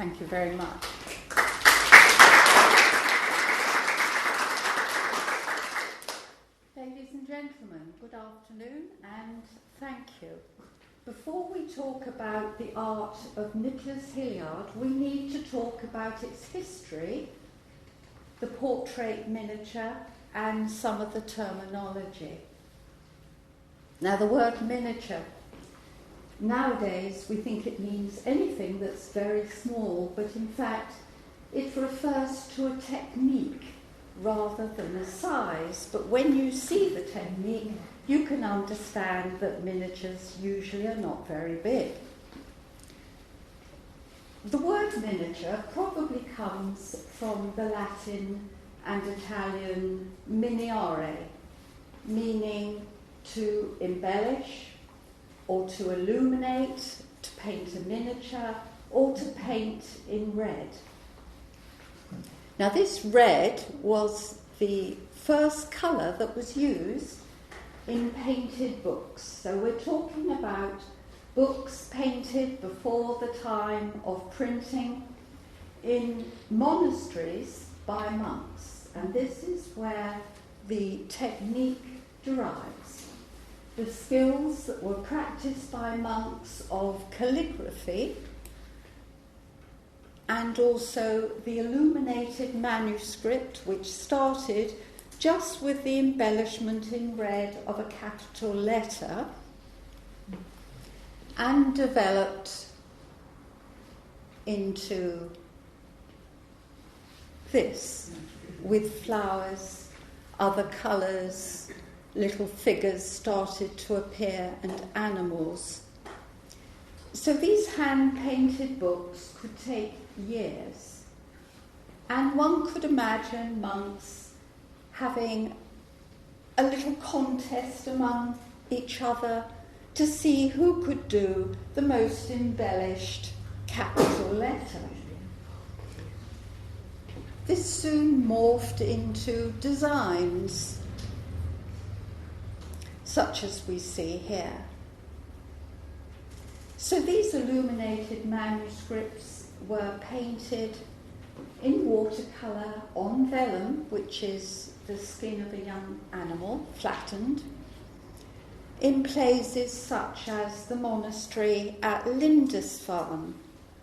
Thank you very much. Ladies and gentlemen, good afternoon and thank you. Before we talk about the art of Nicholas Hilliard, we need to talk about its history, the portrait miniature, and some of the terminology. Now, the word miniature, nowadays we think it means anything that's very small, but in fact it refers to a technique rather than a size. But when you see the technique, you can understand that miniatures usually are not very big. The word miniature probably comes from the Latin and Italian miniare, meaning to embellish or to illuminate, to paint a miniature, or to paint in red. Now, this red was the first colour that was used in painted books. So we're talking about books painted before the time of printing in monasteries by monks. And this is where the technique derives. The skills that were practiced by monks of calligraphy and also the illuminated manuscript, which started just with the embellishment in red of a capital letter and developed into this, with flowers, other colours, little figures started to appear, and animals. So these hand-painted books could take years, and one could imagine monks having a little contest among each other to see who could do the most embellished capital letter. This soon morphed into designs, such as we see here. So these illuminated manuscripts were painted in watercolour on vellum, which is the skin of a young animal, flattened, in places such as the monastery at Lindisfarne,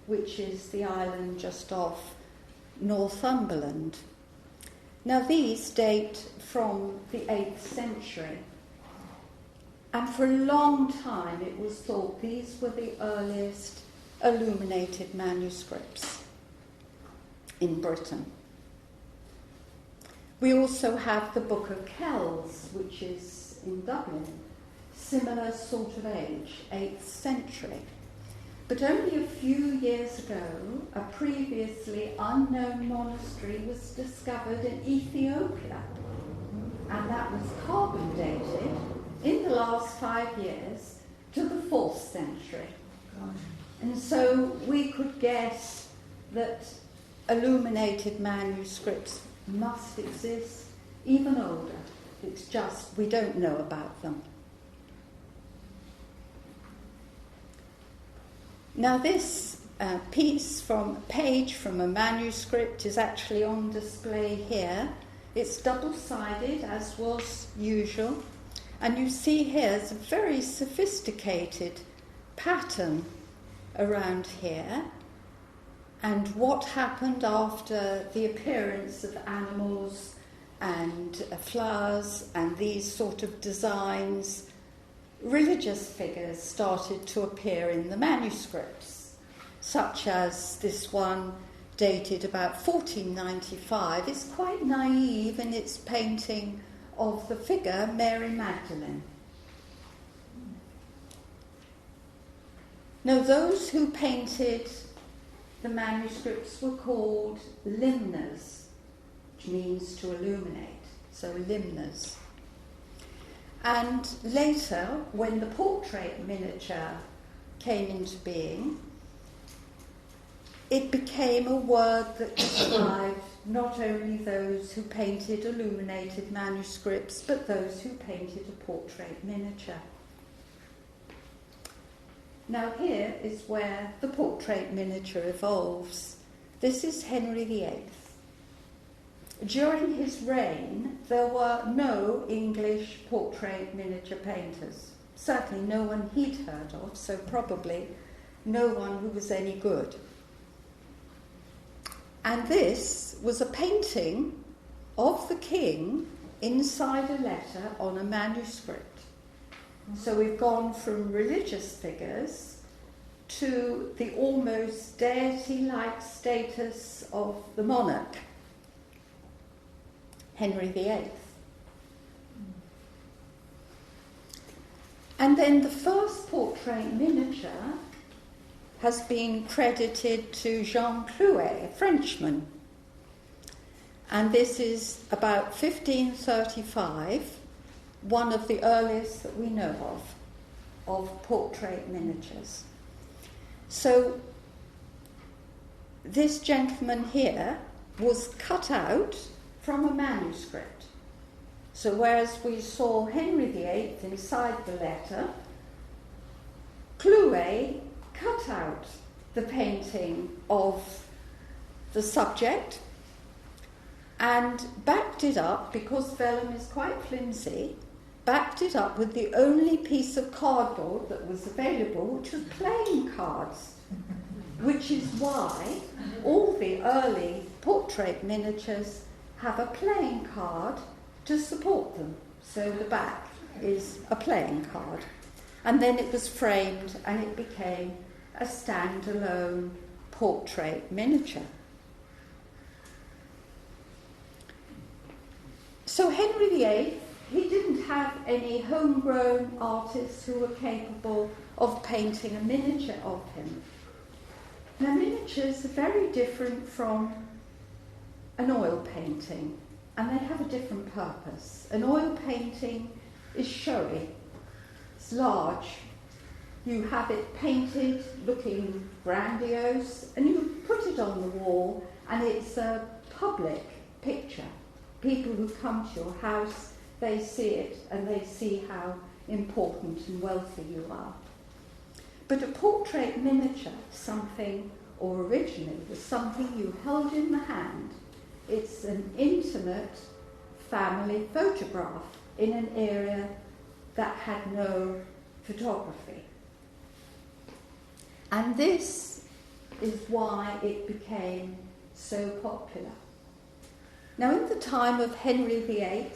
which is the island just off Northumberland. Now, these date from the 8th century, and for a long time it was thought these were the earliest illuminated manuscripts in Britain. We also have the Book of Kells, which is in Dublin, similar sort of age, 8th century. But only a few years ago, a previously unknown monastery was discovered in Ethiopia, and that was carbon dated in the last 5 years to the 4th century. And so we could guess that illuminated manuscripts must exist even older. It's just we don't know about them. Now this page from a manuscript is actually on display here. It's double-sided, as was usual, and you see here is a very sophisticated pattern around here, and what happened after the appearance of animals and flowers and these sort of designs. Religious figures started to appear in the manuscripts, such as this one dated about 1495. It's quite naive in its painting of the figure Mary Magdalene. Now, those who painted the manuscripts were called limners, which means to illuminate, so limners. And later, when the portrait miniature came into being, it became a word that described not only those who painted illuminated manuscripts, but those who painted a portrait miniature. Now here is where the portrait miniature evolves. This is Henry VIII. During his reign, there were no English portrait miniature painters. Certainly no one he'd heard of, so probably no one who was any good. And this was a painting of the king inside a letter on a manuscript. So we've gone from religious figures to the almost deity-like status of the monarch, Henry VIII. And then the first portrait miniature has been credited to Jean Clouet, a Frenchman. And this is about 1535, one of the earliest that we know of portrait miniatures. So this gentleman here was cut out from a manuscript. So whereas we saw Henry VIII inside the letter, Clouet cut out the painting of the subject and backed it up, because vellum is quite flimsy, backed it up with the only piece of cardboard that was available, which was playing cards, which is why all the early portrait miniatures have a playing card to support them. So the back is a playing card. And then it was framed and it became a standalone portrait miniature. So Henry VIII, he didn't have any homegrown artists who were capable of painting a miniature of him. Now, miniatures are very different from an oil painting, and they have a different purpose. An oil painting is showy, it's large. You have it painted looking grandiose, and you put it on the wall, and it's a public picture. People who come to your house, they see it, and they see how important and wealthy you are. But a portrait miniature, originally, was something you held in the hand. It's an intimate family photograph in an area that had no photography. And this is why it became so popular. Now, in the time of Henry VIII,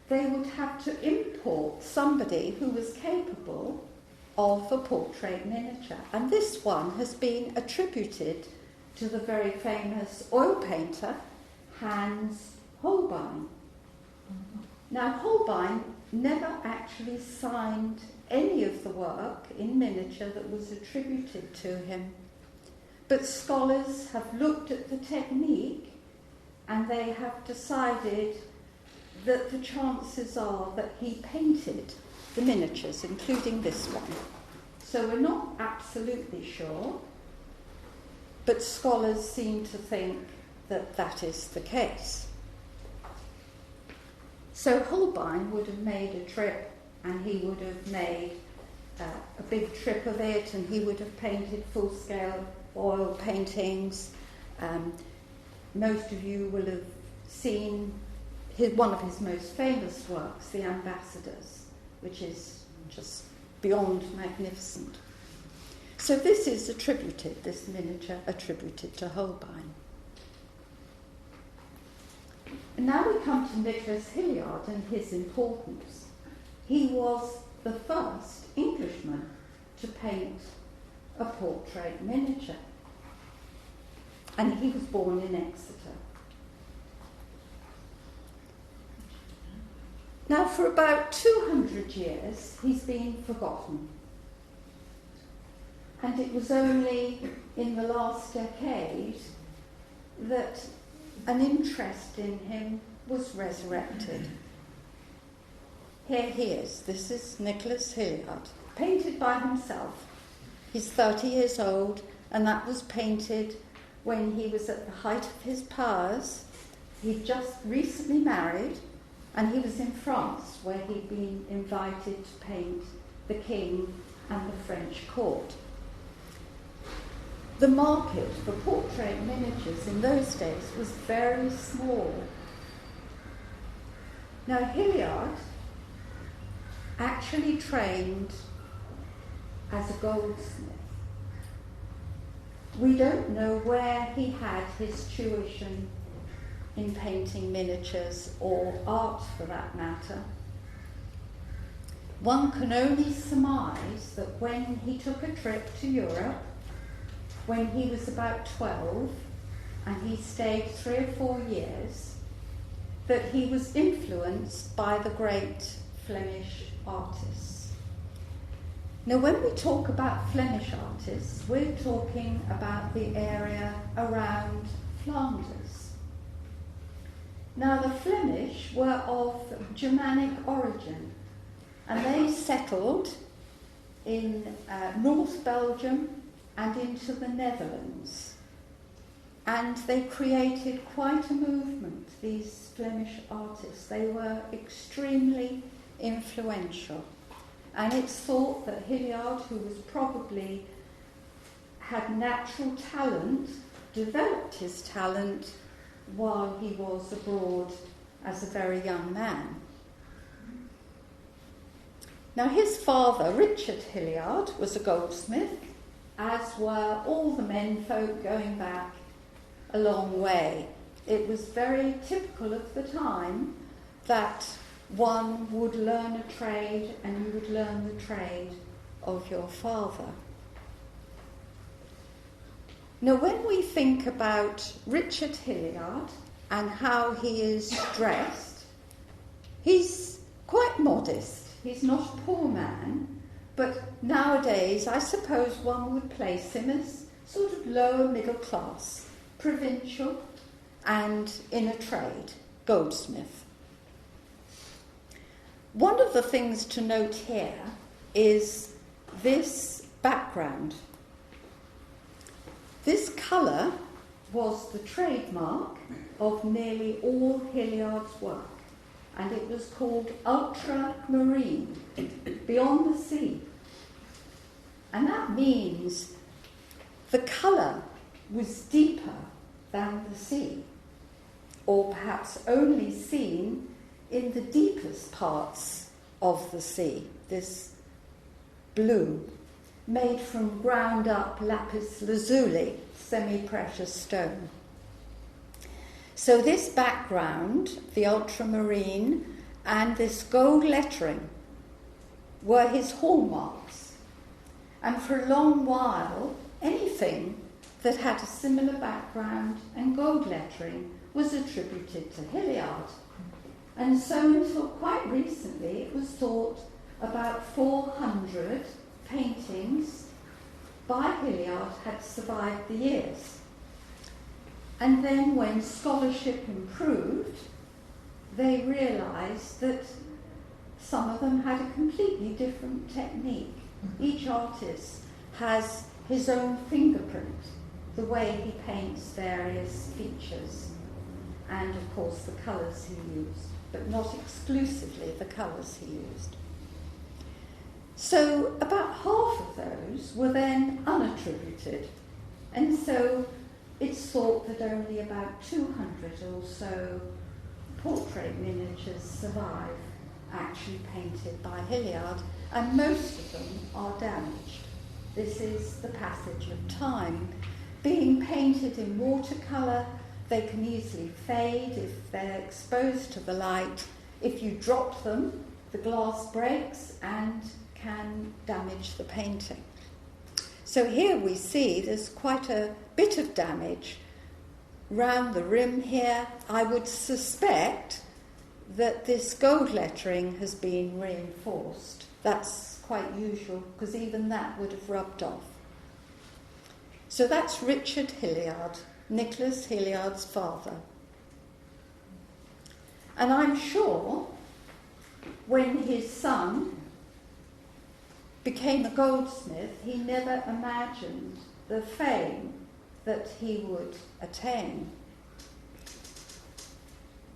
they would have to import somebody who was capable of a portrait miniature. And this one has been attributed to the very famous oil painter, Hans Holbein. Now, Holbein never actually signed any of the work in miniature that was attributed to him. But scholars have looked at the technique and they have decided that the chances are that he painted the miniatures, including this one. So we're not absolutely sure, but scholars seem to think that that is the case. So Holbein would have made a trip, and he would have made a big trip of it, and he would have painted full-scale oil paintings. Most of you will have seen one of his most famous works, The Ambassadors, which is just beyond magnificent. So this is attributed, this miniature attributed to Holbein. And now we come to Nicholas Hilliard and his importance. He was the first Englishman to paint a portrait miniature. And he was born in Exeter. Now, for about 200 years, he's been forgotten. And it was only in the last decade that an interest in him was resurrected. Here he is. This is Nicholas Hilliard, painted by himself. He's 30 years old, and that was painted when he was at the height of his powers. He'd just recently married, and he was in France, where he'd been invited to paint the king and the French court. The market for portrait miniatures in those days was very small. Now, Hilliard actually trained as a goldsmith. We don't know where he had his tuition in painting miniatures or art for that matter. One can only surmise that when he took a trip to Europe, when he was about 12, and he stayed 3 or 4 years, that he was influenced by the great Flemish artists. Now, when we talk about Flemish artists, we're talking about the area around Flanders. Now, the Flemish were of Germanic origin, and they settled in North Belgium and into the Netherlands. And they created quite a movement, these Flemish artists. They were extremely influential. And it's thought that Hilliard, who was probably had natural talent, developed his talent while he was abroad as a very young man. Now, his father, Richard Hilliard, was a goldsmith, as were all the menfolk going back a long way. It was very typical of the time that one would learn a trade, and you would learn the trade of your father. Now, when we think about Richard Hilliard and how he is dressed, he's quite modest. He's not a poor man, but nowadays I suppose one would place him as sort of lower middle class, provincial, and in a trade, goldsmith. One of the things to note here is this background. This colour was the trademark of nearly all Hilliard's work, and it was called ultramarine, beyond the sea. And that means the colour was deeper than the sea, or perhaps only seen in the deepest parts of the sea, this blue, made from ground up lapis lazuli, semi-precious stone. So this background, the ultramarine, and this gold lettering were his hallmarks. And for a long while, anything that had a similar background and gold lettering was attributed to Hilliard. And so until quite recently, it was thought about 400 paintings by Hilliard had survived the years. And then when scholarship improved, they realised that some of them had a completely different technique. Each artist has his own fingerprint, the way he paints various features, and of course the colours he used, but not exclusively the colours he used. So about half of those were then unattributed, and so it's thought that only about 200 or so portrait miniatures survive, actually painted by Hilliard, and most of them are damaged. This is the passage of time. Being painted in watercolour, they can easily fade if they're exposed to the light. If you drop them, the glass breaks and can damage the painting. So here we see there's quite a bit of damage round the rim here. I would suspect that this gold lettering has been reinforced. That's quite usual, because even that would have rubbed off. So that's Richard Hilliard, Nicholas Hilliard's father. And I'm sure when his son became a goldsmith, he never imagined the fame that he would attain.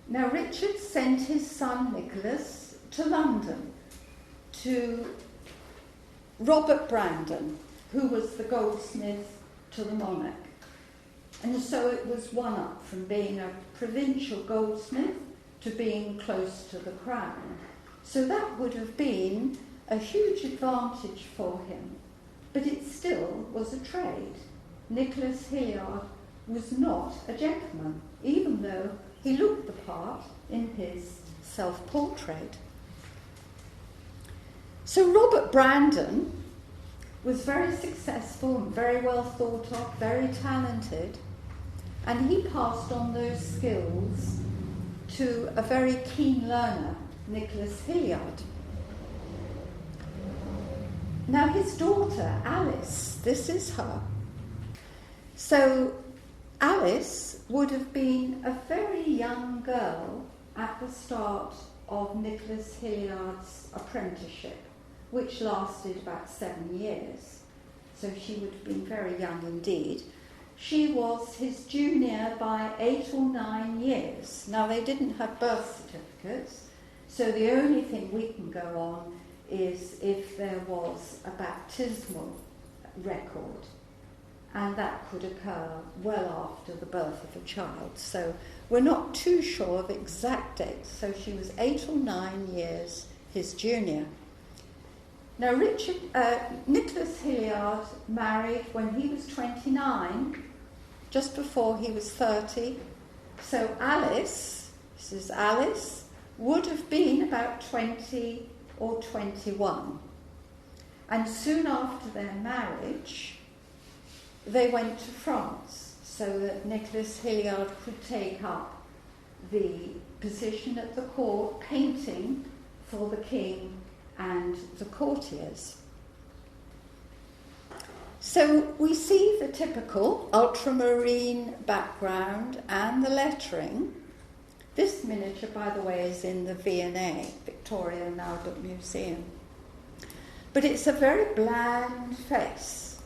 Now, Richard sent his son Nicholas to London to Robert Brandon, who was the goldsmith to the monarch. And so it was one up from being a provincial goldsmith to being close to the crown. So that would have been a huge advantage for him. But it still was a trade. Nicholas Hilliard was not a gentleman, even though he looked the part in his self-portrait. So Robert Brandon was very successful and very well thought of, very talented, and he passed on those skills to a very keen learner, Nicholas Hilliard. Now his daughter, Alice, this is her. So Alice would have been a very young girl at the start of Nicholas Hilliard's apprenticeship, which lasted about 7 years. So she would have been very young indeed. She was his junior by 8 or 9 years. Now they didn't have birth certificates, so the only thing we can go on is if there was a baptismal record, and that could occur well after the birth of a child. So we're not too sure of exact dates. So she was 8 or 9 years his junior. Now Nicholas Hilliard married when he was 29, just before he was 30. So Alice, this is Alice, would have been about 20 or 21. And soon after their marriage, they went to France so that Nicholas Hilliard could take up the position at the court, painting for the king and the courtiers. So we see the typical ultramarine background and the lettering. This miniature, by the way, is in the V&A, Victoria and Albert Museum. But it's a very bland face,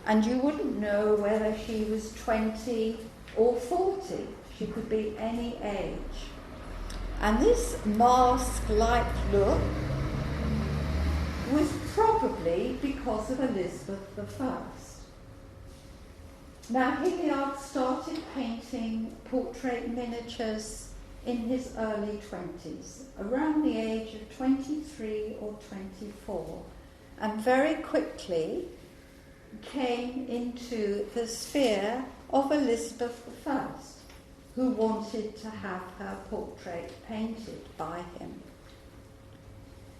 and you wouldn't know whether she was 20 or 40. She could be any age. And this mask-like look was probably because of Elizabeth I. Now, Hilliard started painting portrait miniatures in his early 20s, around the age of 23 or 24, and very quickly came into the sphere of Elizabeth I, who wanted to have her portrait painted by him.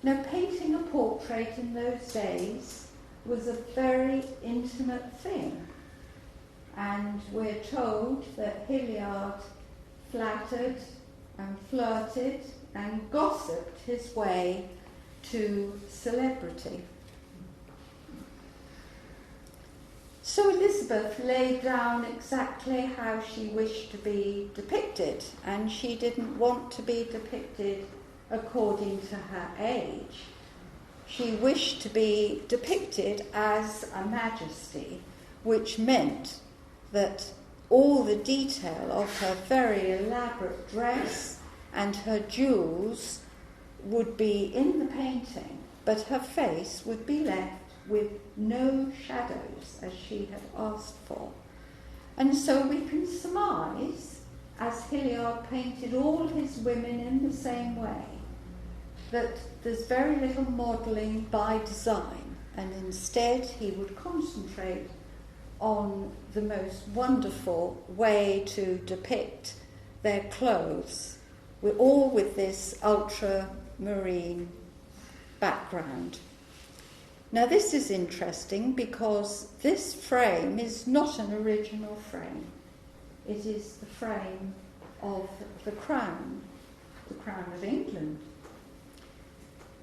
Now, painting a portrait in those days was a very intimate thing, and we're told that Hilliard flattered and flirted and gossiped his way to celebrity. So Elizabeth laid down exactly how she wished to be depicted, and she didn't want to be depicted according to her age. She wished to be depicted as a majesty, which meant that all the detail of her very elaborate dress and her jewels would be in the painting, but her face would be left with no shadows, as she had asked for. And so we can surmise, as Hilliard painted all his women in the same way, that there's very little modelling by design, and instead he would concentrate on the most wonderful way to depict their clothes, all with this ultramarine background. Now this is interesting because this frame is not an original frame. It is the frame of the Crown of England.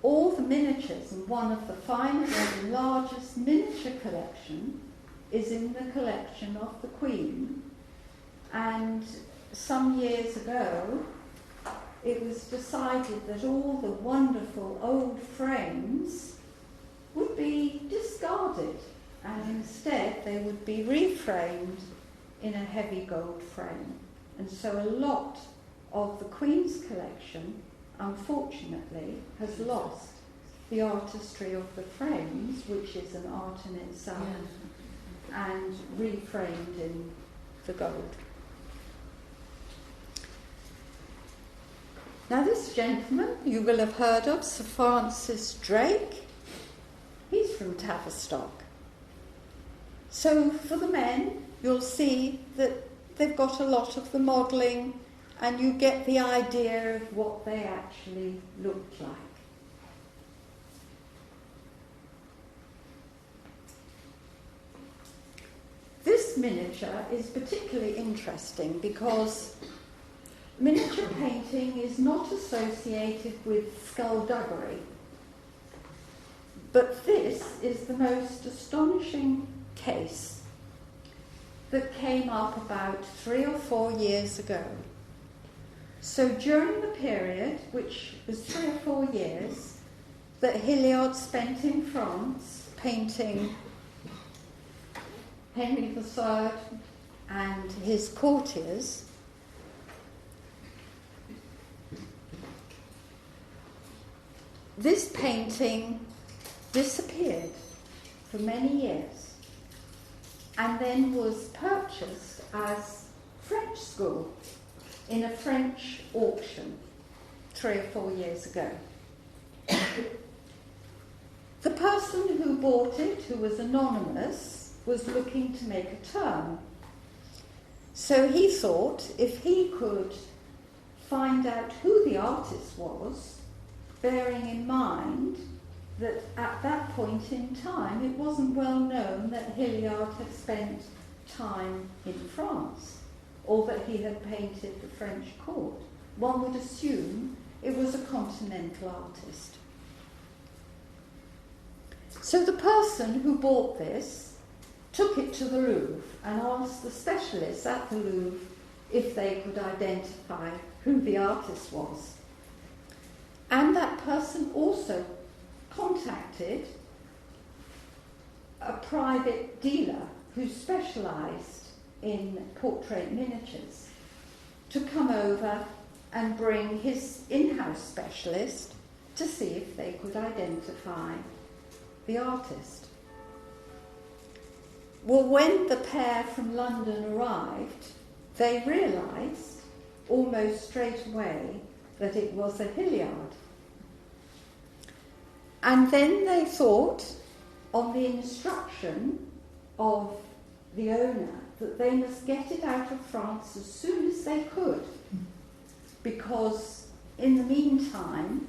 All the miniatures, and one of the finest and largest miniature collection is in the collection of the Queen. And some years ago, it was decided that all the wonderful old frames would be discarded, and instead they would be reframed in a heavy gold frame. And so a lot of the Queen's collection, unfortunately, has lost the artistry of the frames, which is an art in itself, and reframed in the gold. Now this gentleman you will have heard of, Sir Francis Drake. He's from Tavistock. So for the men, you'll see that they've got a lot of the modelling, and you get the idea of what they actually looked like. This miniature is particularly interesting because miniature painting is not associated with skullduggery, but this is the most astonishing case that came up about 3 or 4 years ago. So during the period, which was 3 or 4 years, that Hilliard spent in France painting Henry III and his courtiers, this painting disappeared for many years and then was purchased as French school in a French auction 3 or 4 years ago. The person who bought it, who was anonymous, was looking to make a turn. So he thought if he could find out who the artist was, bearing in mind that at that point in time it wasn't well known that Hilliard had spent time in France or that he had painted the French court. One would assume it was a continental artist. So the person who bought this took it to the Louvre and asked the specialists at the Louvre if they could identify who the artist was. And that person also contacted a private dealer who specialised in portrait miniatures to come over and bring his in-house specialist to see if they could identify the artist. Well, when the pair from London arrived, they realised almost straight away that it was a Hilliard. And then they thought, on the instruction of the owner, that they must get it out of France as soon as they could, because in the meantime,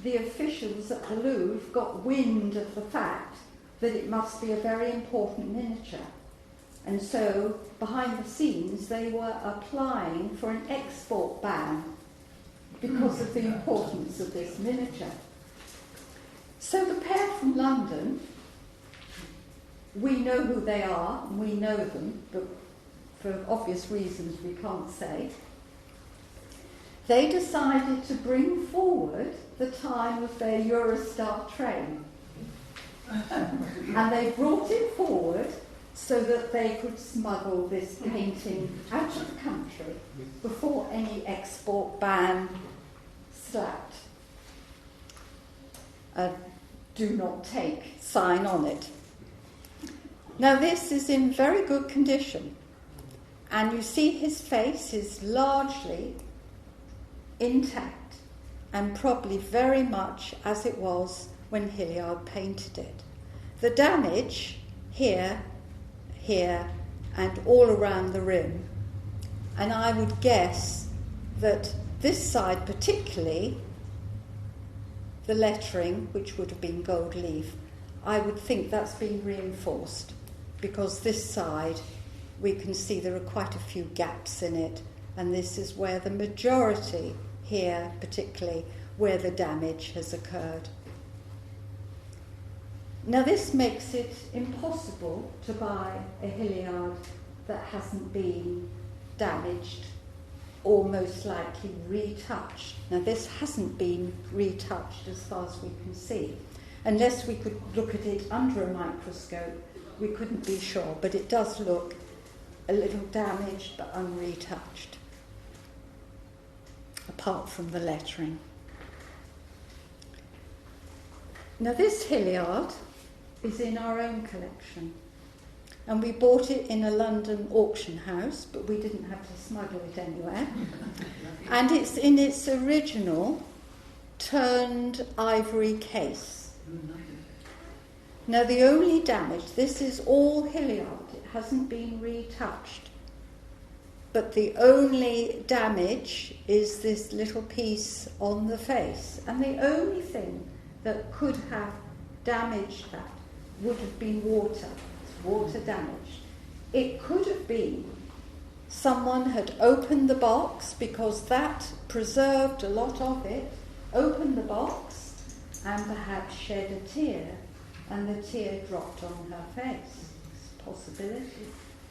the officials at the Louvre got wind of the fact that it must be a very important miniature. And so, behind the scenes, they were applying for an export ban because of the importance of this miniature. So the pair from London, we know who they are, and we know them, but for obvious reasons we can't say. They decided to bring forward the time of their Eurostar train. And they brought it forward so that they could smuggle this painting out of the country before any export ban slapped a do not take sign on it. Now this is in very good condition, and you see his face is largely intact and probably very much as it was when Hilliard painted it. The damage here, and all around the rim, and I would guess that this side particularly, the lettering, which would have been gold leaf, I would think that's been reinforced, because this side we can see there are quite a few gaps in it, and this is where the majority, here particularly, where the damage has occurred. Now this makes it impossible to buy a Hilliard that hasn't been damaged or most likely retouched. Now this hasn't been retouched as far as we can see. Unless we could look at it under a microscope, we couldn't be sure, but it does look a little damaged but unretouched, apart from the lettering. Now this Hilliard is in our own collection, and we bought it in a London auction house, but we didn't have to smuggle it anywhere. And it's in its original turned ivory case. Now the only damage, this is all Hilliard, it hasn't been retouched, but the only damage is this little piece on the face, and the only thing that could have damaged that would have been water. It's water damaged. It could have been someone had opened the box, because that preserved a lot of it, opened the box and perhaps shed a tear, and the tear dropped on her face. It's a possibility.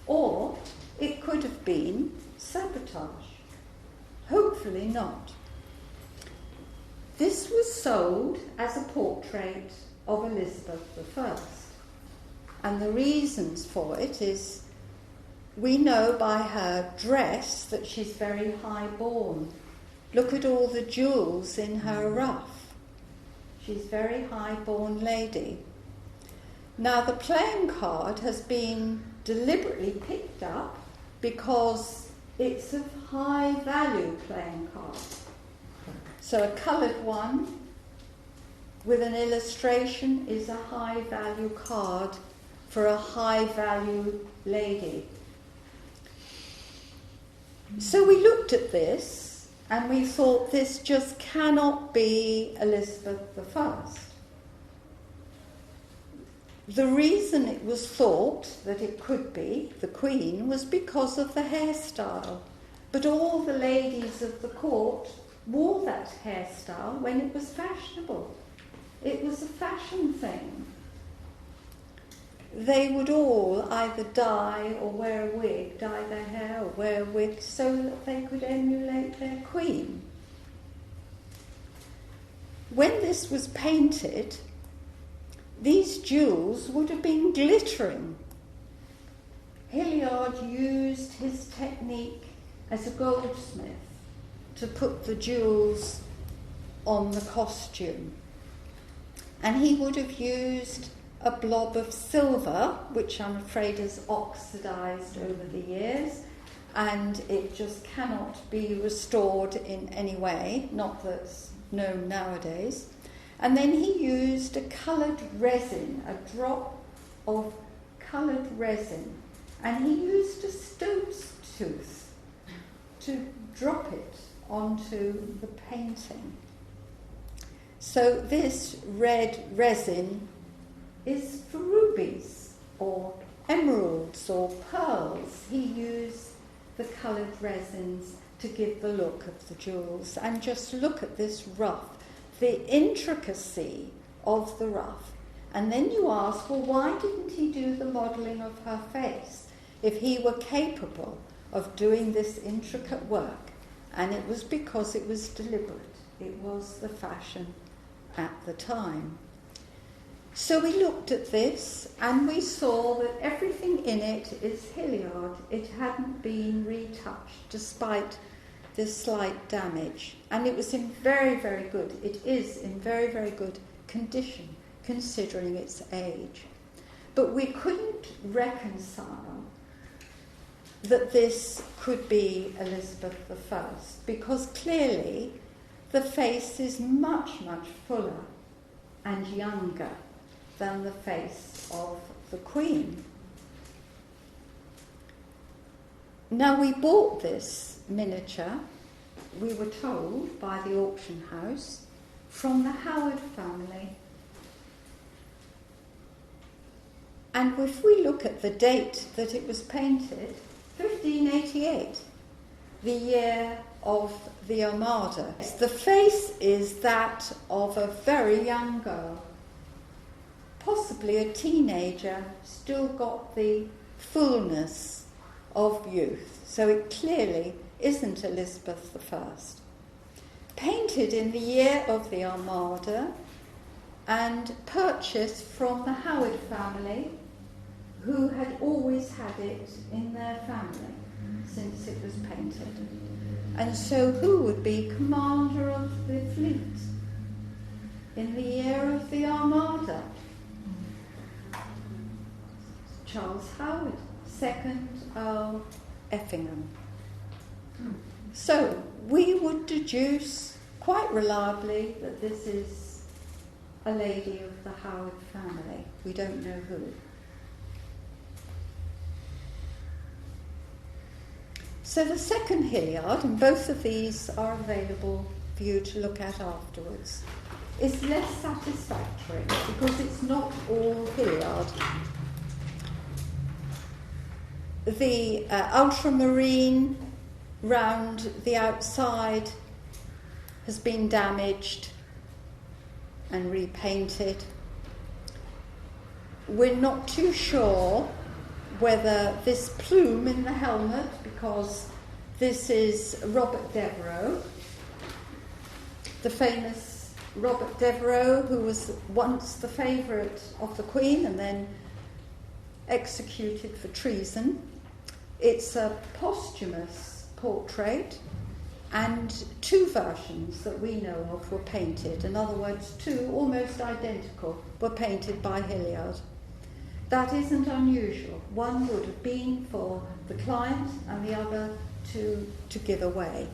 Or it could have been sabotage. Hopefully not. This was sold as a portrait of Elizabeth I. And the reasons for it is, we know by her dress that she's very high-born. Look at all the jewels in her ruff. She's a very high-born lady. Now the playing card has been deliberately picked up because it's a high-value playing card. So a coloured one with an illustration is a high-value card for a high-value lady. So we looked at this and we thought, this just cannot be Elizabeth I. The reason it was thought that it could be the Queen was because of the hairstyle. But all the ladies of the court wore that hairstyle when it was fashionable. It was a fashion thing. They would all either dye or wear a wig, dye their hair or wear a wig, so that they could emulate their queen. When this was painted, these jewels would have been glittering. Hilliard used his technique as a goldsmith to put the jewels on the costume. And he would have used a blob of silver, which I'm afraid is oxidized over the years, and it just cannot be restored in any way, not that's known nowadays. And then he used a coloured resin, a drop of coloured resin, and he used a stoat's tooth to drop it onto the painting. So this red resin is for rubies or emeralds or pearls. He used the coloured resins to give the look of the jewels. And just look at this ruff, the intricacy of the ruff. And then you ask, well, why didn't he do the modelling of her face if he were capable of doing this intricate work? And it was because it was deliberate. It was the fashion at the time. So we looked at this and we saw that everything in it is Hilliard. It hadn't been retouched despite this slight damage. And it was in very, very good, it is in very, very good condition considering its age. But we couldn't reconcile that this could be Elizabeth I, because clearly the face is much, much fuller and younger than the face of the Queen. Now we bought this miniature, we were told by the auction house, from the Howard family. And if we look at the date that it was painted, 1588, the year of the Armada. The face is that of a very young girl, possibly a teenager, still got the fullness of youth. So it clearly isn't Elizabeth I. Painted in the year of the Armada and purchased from the Howard family, who had always had it in their family since it was painted. And so who would be commander of the fleet in the year of the Armada? 2nd Earl Effingham. So we would deduce quite reliably that this is a lady of the Howard family. We don't know who. So the second Hilliard, and both of these are available for you to look at afterwards, is less satisfactory because it's not all Hilliard. The ultramarine round the outside has been damaged and repainted. We're not too sure whether this plume in the helmet, because this is Robert Devereux, the famous Robert Devereux, who was once the favourite of the Queen and then executed for treason. It's a posthumous portrait, and 2 versions that we know of were painted. In other words, 2 almost identical were painted by Hilliard. That isn't unusual. One would have been for the client and the other to give away.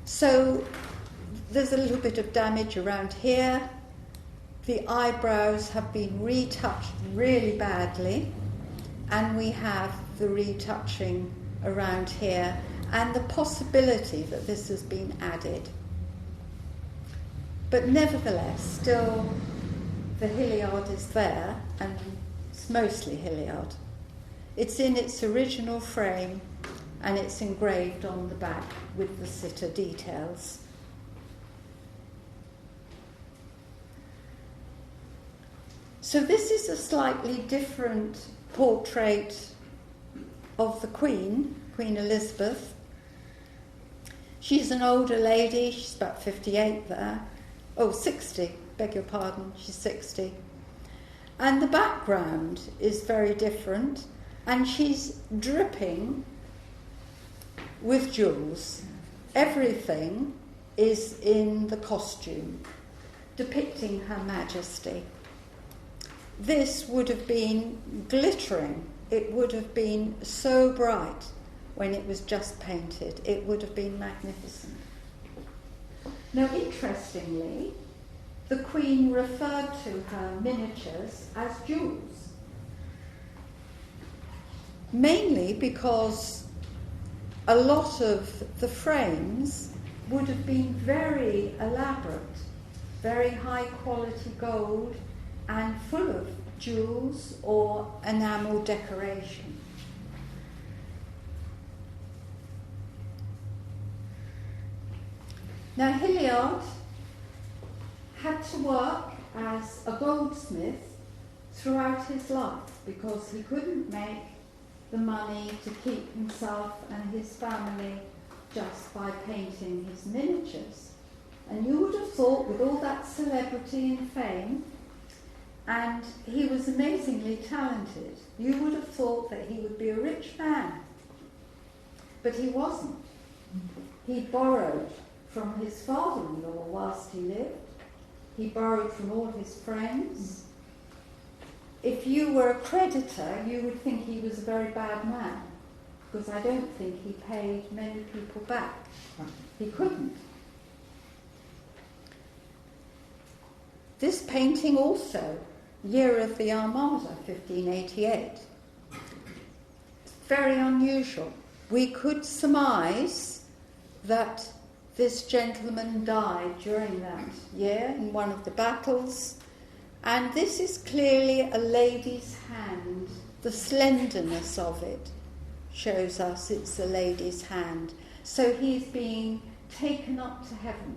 So there's a little bit of damage around here. The eyebrows have been retouched really badly, and we have the retouching around here and the possibility that this has been added. But nevertheless, still the Hilliard is there, and it's mostly Hilliard. It's in its original frame and it's engraved on the back with the sitter details. So this is a slightly different portrait of the Queen, Queen Elizabeth. She's an older lady, she's about 58 there. Oh, 60, beg your pardon, she's 60. And the background is very different, and she's dripping with jewels. Everything is in the costume, depicting Her Majesty. This would have been glittering. It would have been so bright when it was just painted. It would have been magnificent. Now, interestingly, the Queen referred to her miniatures as jewels, mainly because a lot of the frames would have been very elaborate, very high quality gold and full of jewels or enamel decoration. Now, Hilliard had to work as a goldsmith throughout his life because he couldn't make the money to keep himself and his family just by painting his miniatures. And you would have thought, with all that celebrity and fame, and he was amazingly talented, you would have thought that he would be a rich man. But he wasn't. He borrowed from his father-in-law whilst he lived. He borrowed from all his friends. If you were a creditor, you would think he was a very bad man, because I don't think he paid many people back. He couldn't. This painting also, Year of the Armada, 1588. Very unusual. We could surmise that this gentleman died during that year in one of the battles, and this is clearly a lady's hand. The slenderness of it shows us it's a lady's hand. So he's being taken up to heaven,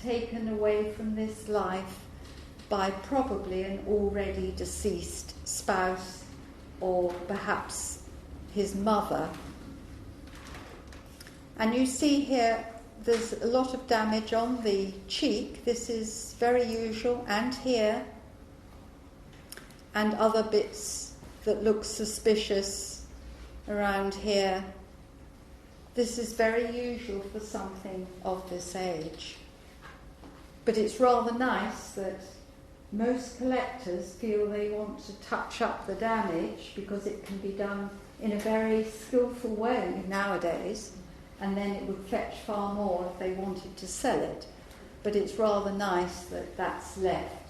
taken away from this life by probably an already deceased spouse or perhaps his mother. And you see here there's a lot of damage on the cheek. This is very usual, and here, and other bits that look suspicious around here. This is very usual for something of this age. But it's rather nice that most collectors feel they want to touch up the damage because it can be done in a very skillful way nowadays, and then it would fetch far more if they wanted to sell it. But it's rather nice that that's left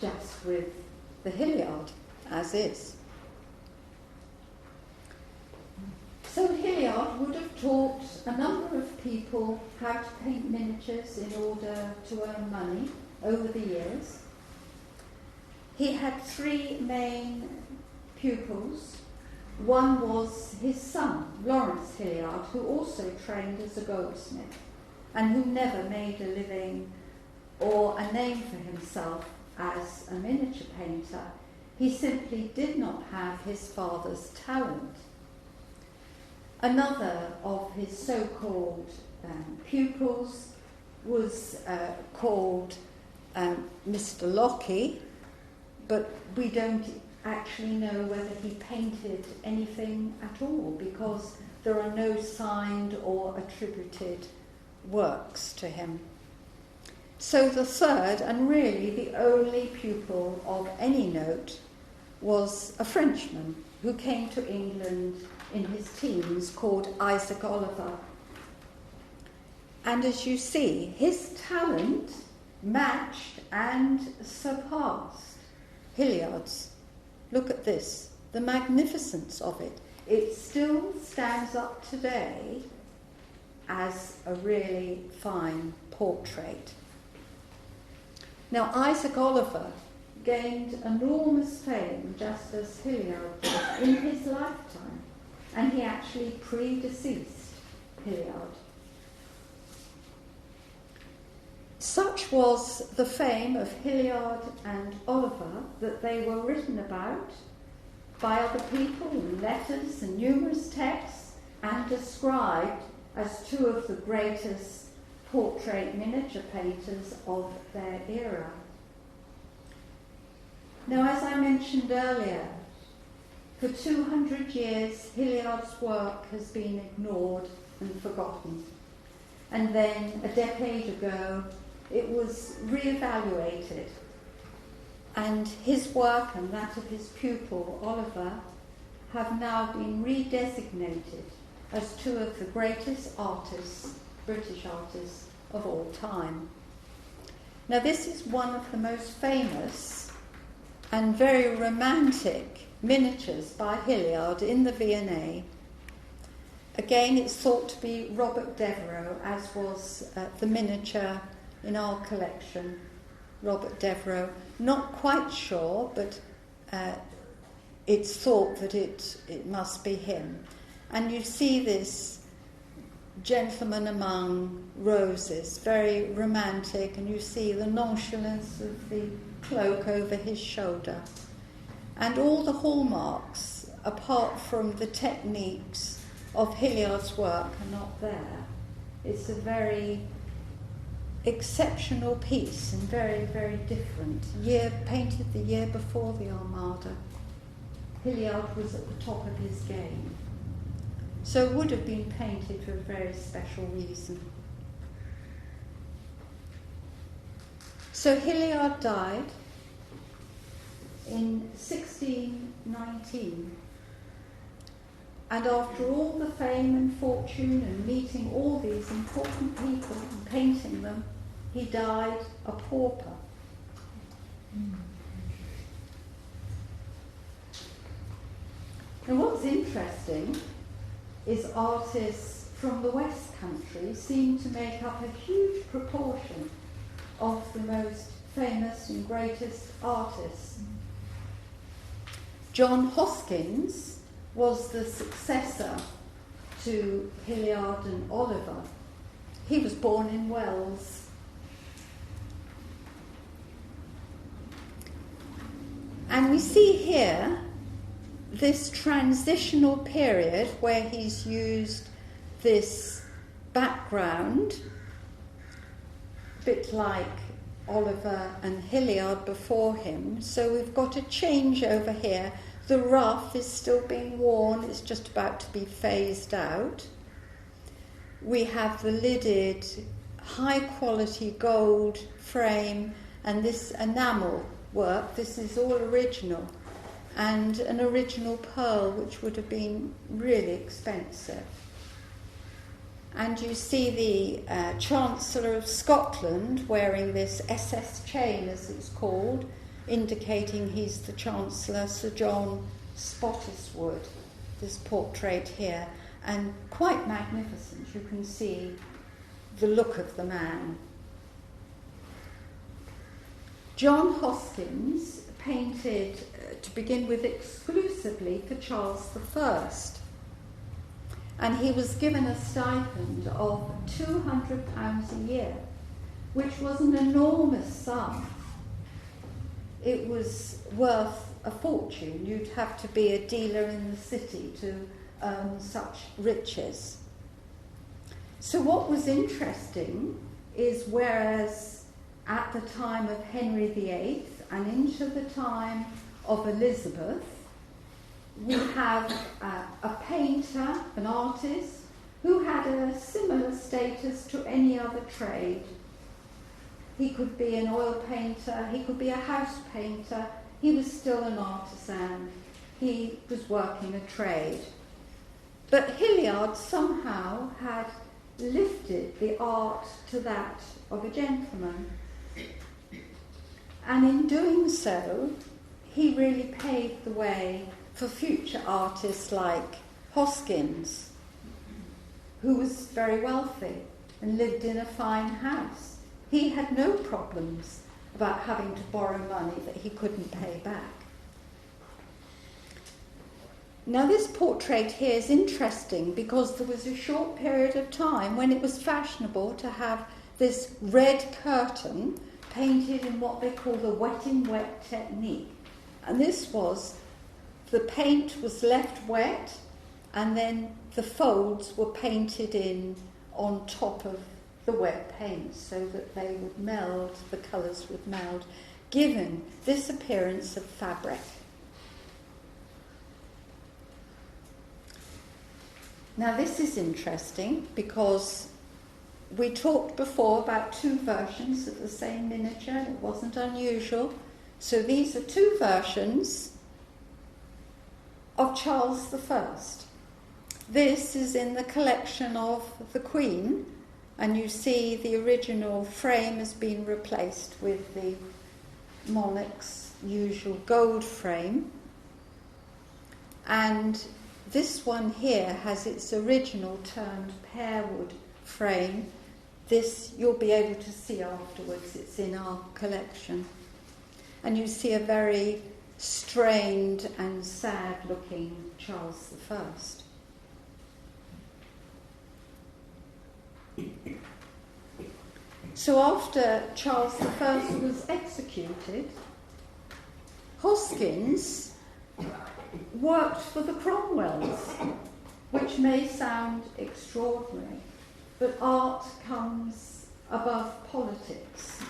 just with the Hilliard as is. So Hilliard would have taught a number of people how to paint miniatures in order to earn money over the years. He had three main pupils. One was his son, Lawrence Hilliard, who also trained as a goldsmith and who never made a living or a name for himself as a miniature painter. He simply did not have his father's talent. Another of his so-called pupils was called Mr. Lockie, but we don't actually know whether he painted anything at all because there are no signed or attributed works to him. So the third, and really the only pupil of any note, was a Frenchman who came to England in his teens called Isaac Oliver. And as you see, his talent matched and surpassed Hilliard's. Look at this, the magnificence of it. It still stands up today as a really fine portrait. Now, Isaac Oliver gained enormous fame just as Hilliard did in his lifetime, and he actually predeceased Hilliard. Such was the fame of Hilliard and Oliver that they were written about by other people in letters and numerous texts and described as two of the greatest portrait miniature painters of their era. Now, as I mentioned earlier, for 200 years Hilliard's work has been ignored and forgotten. And then a decade ago it was re-evaluated, and his work and that of his pupil Oliver have now been redesignated as two of the greatest artists, British artists, of all time. Now, this is one of the most famous and very romantic miniatures by Hilliard in the V&A. Again, it's thought to be Robert Devereux, as was the miniature in our collection, Robert Devereux. Not quite sure, but it's thought that it must be him. And you see this gentleman among roses, very romantic, and you see the nonchalance of the cloak over his shoulder. And all the hallmarks, apart from the techniques of Hilliard's work, are not there. It's a very exceptional piece and very, very different. Painted the year before the Armada. Hilliard was at the top of his game. So it would have been painted for a very special reason. So Hilliard died in 1619. And after all the fame and fortune and meeting all these important people and painting them, he died a pauper. And what's interesting is artists from the West Country seem to make up a huge proportion of the most famous and greatest artists. John Hoskins was the successor to Hilliard and Oliver. He was born in Wales. And we see here this transitional period where he's used this background, a bit like Oliver and Hilliard before him. So we've got a change over here. The ruff is still being worn, it's just about to be phased out. We have the lidded, high quality gold frame and this enamel work. This is all original, and an original pearl which would have been really expensive. And you see the Chancellor of Scotland wearing this SS chain, as it's called, indicating he's the Chancellor, Sir John Spottiswoode, this portrait here, and quite magnificent. You can see the look of the man. John Hoskins painted, to begin with, exclusively for Charles I, and he was given a stipend of £200 a year, which was an enormous sum. It was worth a fortune. You'd have to be a dealer in the city to earn such riches. So what was interesting is, whereas at the time of Henry VIII and into the time of Elizabeth, we have a painter, an artist, who had a similar status to any other trade. He could be an oil painter, he could be a house painter, he was still an artisan, he was working a trade. But Hilliard somehow had lifted the art to that of a gentleman. And in doing so, he really paved the way for future artists like Hoskins, who was very wealthy and lived in a fine house. He had no problems about having to borrow money that he couldn't pay back. Now, this portrait here is interesting because there was a short period of time when it was fashionable to have this red curtain painted in what they call the wet-in-wet technique. And this was, the paint was left wet and then the folds were painted in on top of the wet paint so that they would meld, the colours would meld, giving this appearance of fabric. Now this is interesting because we talked before about two versions of the same miniature. It wasn't unusual. So these are two versions of Charles I. This is in the collection of the Queen, and you see the original frame has been replaced with the monarch's usual gold frame. And this one here has its original turned pear wood frame. This you'll be able to see afterwards. It's in our collection. And you see a very strained and sad-looking Charles I. So after Charles I was executed, Hoskins worked for the Cromwells, which may sound extraordinary, but art comes above politics.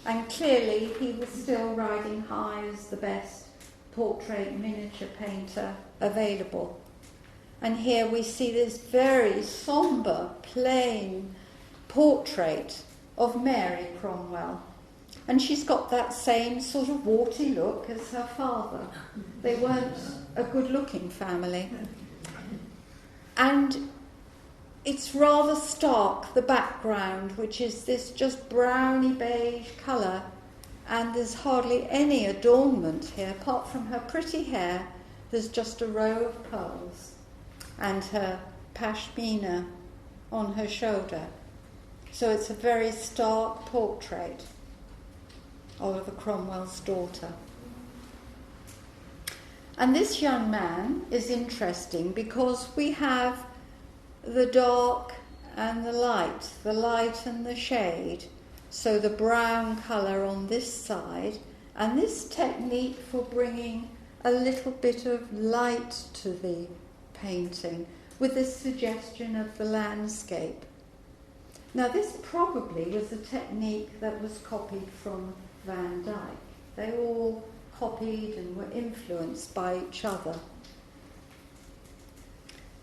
And clearly he was still riding high as the best portrait miniature painter available. And here we see this very sombre, plain portrait of Mary Cromwell. And she's got that same sort of warty look as her father. They weren't a good-looking family. And it's rather stark, the background, which is this just browny beige colour, and there's hardly any adornment here. Apart from her pretty hair, there's just a row of pearls and her pashmina on her shoulder. So it's a very stark portrait. Oliver Cromwell's daughter. And this young man is interesting because we have the dark and the light and the shade. So the brown colour on this side, and this technique for bringing a little bit of light to the painting with this suggestion of the landscape. Now this probably was a technique that was copied from Van Dyck. They all copied and were influenced by each other.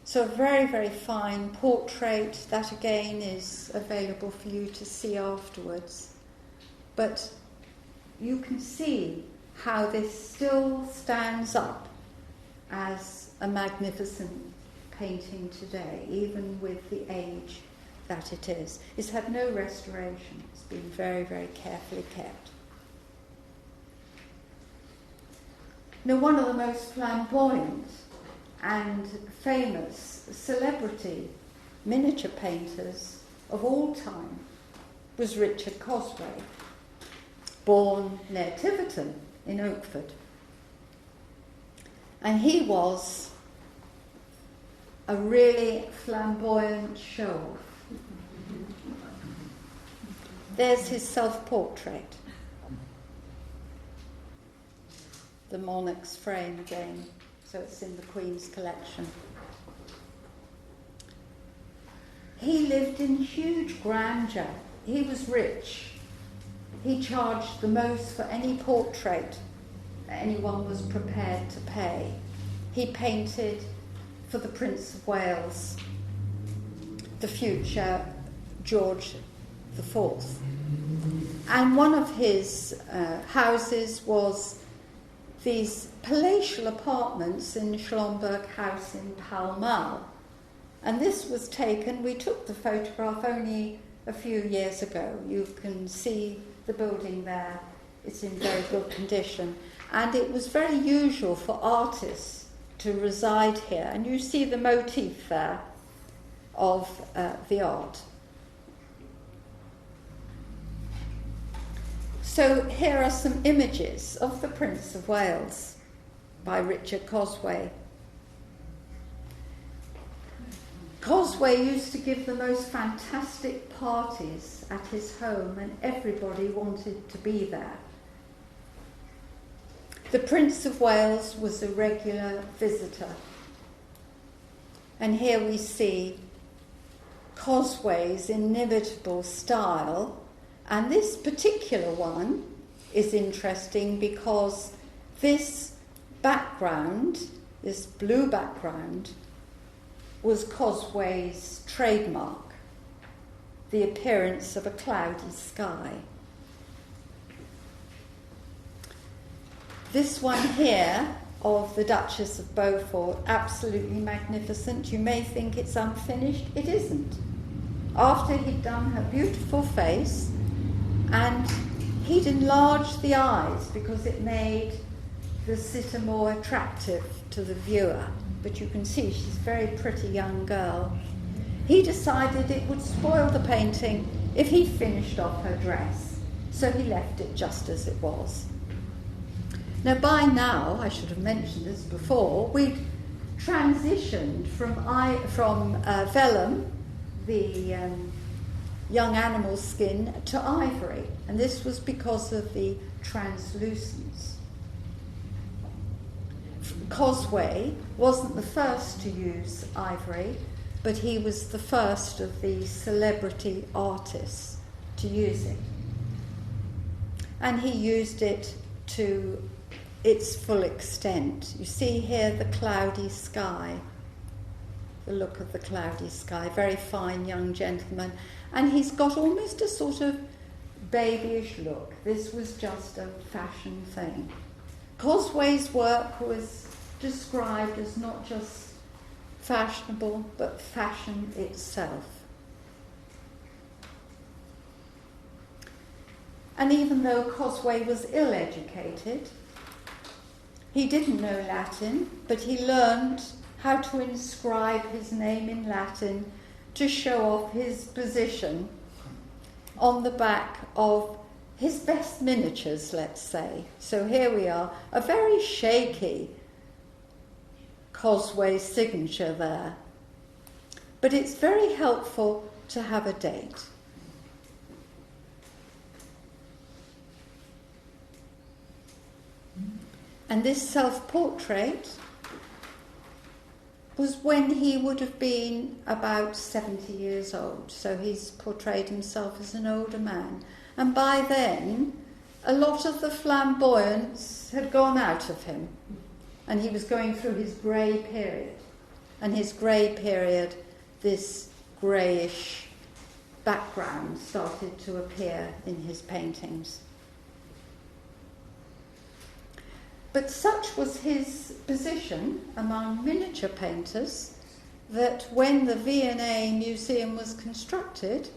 So a very, very fine portrait that again is available for you to see afterwards. But you can see how this still stands up as a magnificent painting today, even with the age that it is. It's had no restoration. It's been very, very carefully kept. Now, one of the most flamboyant and famous celebrity miniature painters of all time was Richard Cosway, born near Tiverton in Oakford. And he was a really flamboyant show-off. There's his self-portrait. The monarch's frame again, so it's in the Queen's collection. He lived in huge grandeur. He was rich. He charged the most for any portrait that anyone was prepared to pay. He painted for the Prince of Wales, the future George IV. And one of his houses was these palatial apartments in Schlomberg House in Pall Mall. And this was taken, we took the photograph only a few years ago. You can see the building there. It's in very good condition. And it was very usual for artists to reside here. And you see the motif there of the art. So here are some images of the Prince of Wales by Richard Cosway. Cosway used to give the most fantastic parties at his home, and everybody wanted to be there. The Prince of Wales was a regular visitor. And here we see Cosway's inimitable style. And this particular one is interesting because this background, this blue background, was Cosway's trademark, the appearance of a cloudy sky. This one here of the Duchess of Beaufort, absolutely magnificent. You may think it's unfinished. It isn't. After he'd done her beautiful face, and he'd enlarged the eyes because it made the sitter more attractive to the viewer. But you can see she's a very pretty young girl. He decided it would spoil the painting if he finished off her dress, so he left it just as it was. Now, by now, I should have mentioned this before, we'd transitioned from vellum, the young animal skin, to ivory, and this was because of the translucence. Cosway wasn't the first to use ivory, but he was the first of the celebrity artists to use it. And he used it to its full extent. You see here the cloudy sky, the look of the cloudy sky, very fine young gentleman. And he's got almost a sort of babyish look. This was just a fashion thing. Cosway's work was described as not just fashionable, but fashion itself. And even though Cosway was ill-educated, he didn't know Latin, but he learned how to inscribe his name in Latin to show off his position on the back of his best miniatures, let's say. So here we are, a very shaky Cosway signature there. But it's very helpful to have a date. And this self-portrait was when he would have been about 70 years old. So he's portrayed himself as an older man. And by then, a lot of the flamboyance had gone out of him. And he was going through his grey period. And his grey period, this greyish background started to appear in his paintings. But such was his position among miniature painters that when the V&A Museum was constructed,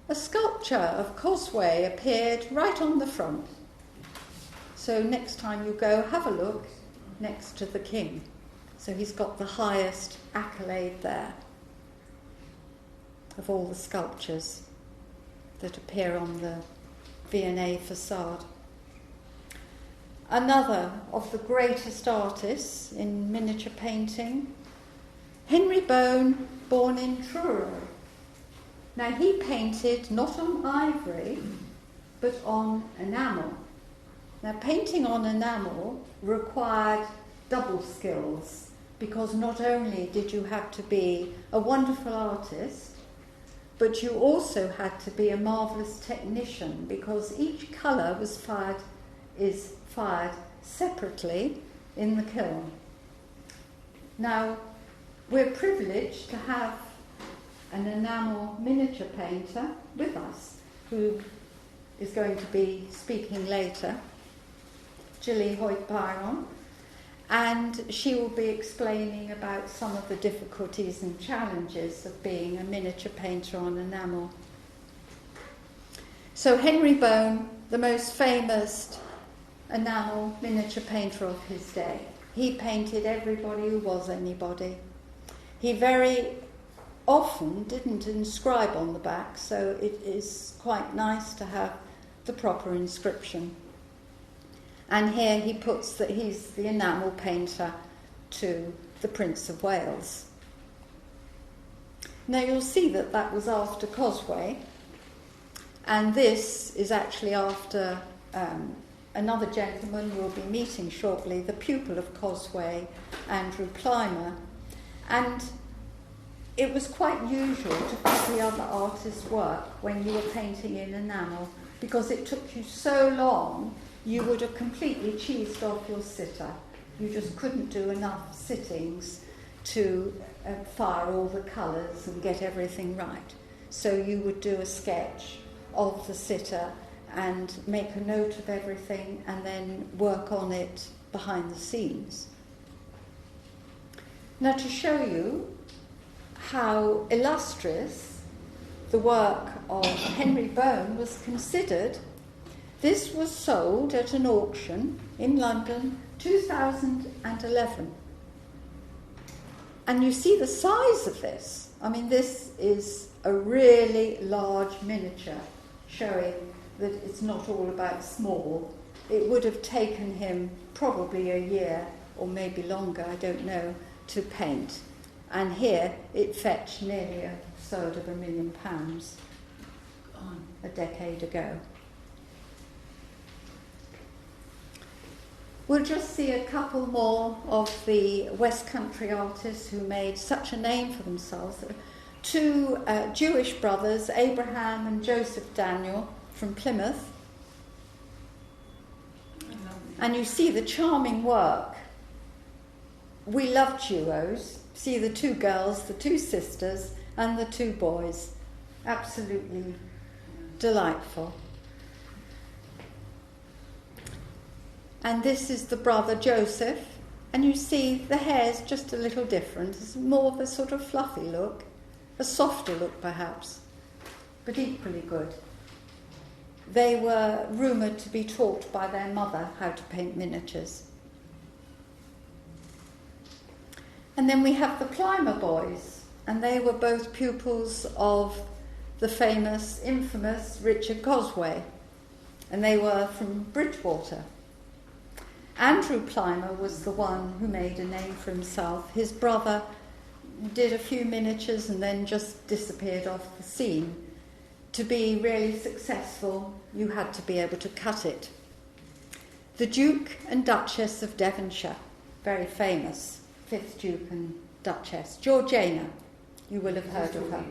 a sculpture of Cosway appeared right on the front. So next time you go, have a look next to the king. So he's got the highest accolade there of all the sculptures that appear on the V&A facade. Another of the greatest artists in miniature painting, Henry Bone, born in Truro. Now he painted not on ivory, but on enamel. Now painting on enamel required double skills, because not only did you have to be a wonderful artist, but you also had to be a marvellous technician, because each colour is fired separately in the kiln. Now, we're privileged to have an enamel miniature painter with us, who is going to be speaking later, Gilly Hoyt-Byron, and she will be explaining about some of the difficulties and challenges of being a miniature painter on enamel. So Henry Bone, the most famous enamel miniature painter of his day. He painted everybody who was anybody. He very often didn't inscribe on the back, so it is quite nice to have the proper inscription. And here he puts that he's the enamel painter to the Prince of Wales. Now you'll see that that was after Cosway, and this is actually after another gentleman we'll be meeting shortly, the pupil of Cosway, Andrew Plimer. And it was quite usual to copy other artists' work when you were painting in enamel, because it took you so long, you would have completely cheesed off your sitter. You just couldn't do enough sittings to fire all the colours and get everything right. So you would do a sketch of the sitter and make a note of everything and then work on it behind the scenes. Now, to show you how illustrious the work of Henry Bone was considered, this was sold at an auction in London, 2011. And you see the size of this. I mean, this is a really large miniature, showing that it's not all about small. It would have taken him probably a year, or maybe longer, I don't know, to paint. And here it fetched nearly £1 million a decade ago. We'll just see a couple more of the West Country artists who made such a name for themselves. Two Jewish brothers, Abraham and Joseph Daniel, from Plymouth. And you see the charming work. We love duos. See the two girls, the two sisters, and the two boys. Absolutely delightful. And this is the brother Joseph, and you see the hair's just a little different. It's more of a sort of fluffy look, a softer look perhaps, but equally good. They were rumoured to be taught by their mother how to paint miniatures. And then we have the Plimer boys, and they were both pupils of the famous, infamous Richard Cosway, and they were from Bridgewater. Andrew Plimer was the one who made a name for himself. His brother did a few miniatures and then just disappeared off the scene. To be really successful, you had to be able to cut it. The Duke and Duchess of Devonshire, very famous, 5th Duke and Duchess. Georgiana, you will have heard of her.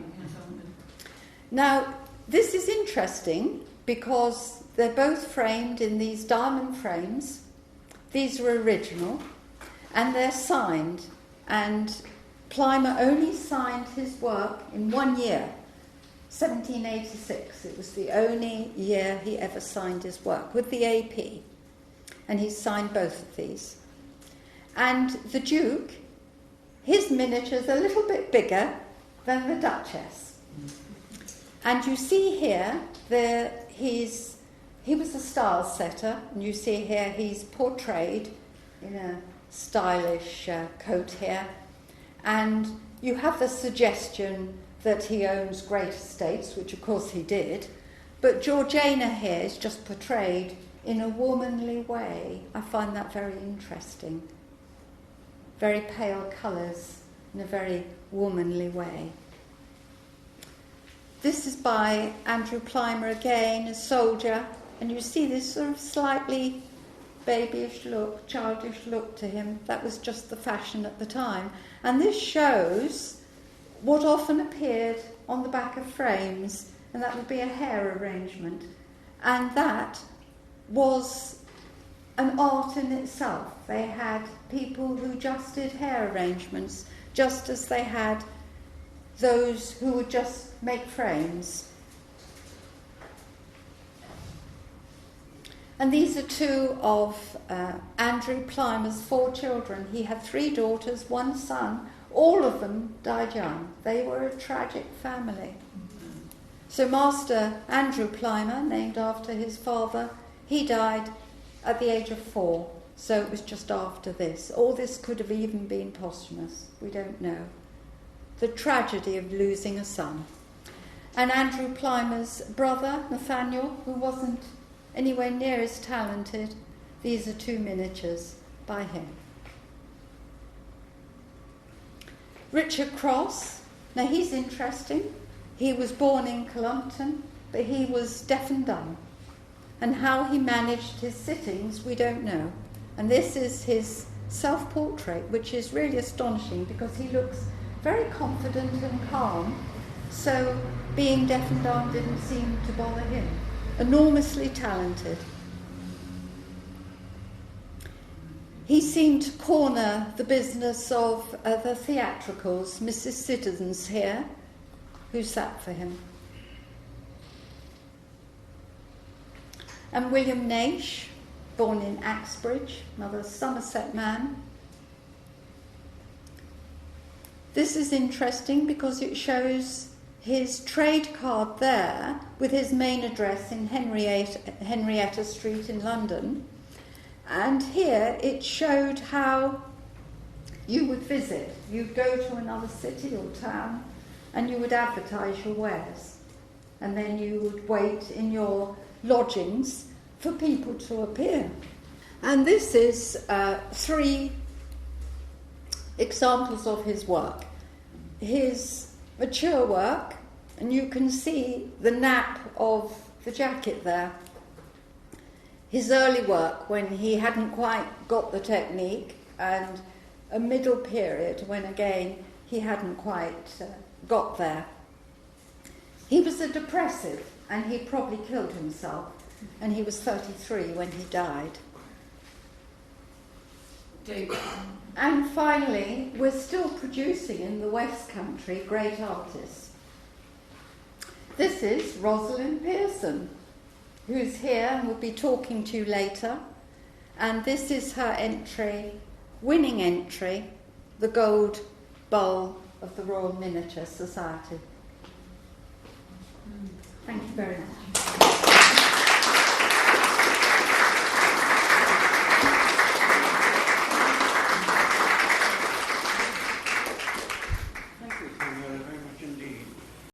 Now, this is interesting because they're both framed in these diamond frames. These are original, and they're signed, and Plimer only signed his work in 1 year, 1786. It was the only year he ever signed his work with the AP. and he's signed both of these. And the Duke, his miniature's a little bit bigger than the Duchess. And you see here, he was a style setter, and you see here he's portrayed in a stylish coat here. And you have the suggestion that he owns great estates, which of course he did, but Georgiana here is just portrayed in a womanly way. I find that very interesting. Very pale colours in a very womanly way. This is by Andrew Plimer again, a soldier, and you see this sort of slightly babyish look, childish look to him. That was just the fashion at the time. And this shows what often appeared on the back of frames, and that would be a hair arrangement. And that was an art in itself. They had people who just did hair arrangements, just as they had those who would just make frames. And these are two of Andrew Plimer's 4 children. He had 3 daughters, 1 son. All of them died young. They were a tragic family. So Master Andrew Plimer, named after his father, he died at the age of 4. So it was just after this. All this could have even been posthumous. We don't know. The tragedy of losing a son. And Andrew Plimer's brother, Nathaniel, who wasn't anywhere near as talented, these are 2 miniatures by him. Richard Cross, now he's interesting. He was born in Columpton, but he was deaf and dumb. And how he managed his sittings, we don't know. And this is his self-portrait, which is really astonishing because he looks very confident and calm. So being deaf and dumb didn't seem to bother him. Enormously talented. He seemed to corner the business of the theatricals. Mrs. Citizens here, who sat for him. And William Naish, born in Axbridge, another Somerset man. This is interesting because it shows his trade card there with his main address in Henrietta Street in London. And here it showed how you would visit. You'd go to another city or town and you would advertise your wares. And then you would wait in your lodgings for people to appear. And this is 3 examples of his work. His mature work, and you can see the nap of the jacket there. His early work when he hadn't quite got the technique, and a middle period when again he hadn't quite got there. He was a depressive and he probably killed himself, and he was 33 when he died. And finally, we're still producing in the West Country great artists. This is Rosalind Pearson, who's here and will be talking to you later. And this is her entry, winning entry, the Gold Bowl of the Royal Miniature Society. Thank you very much.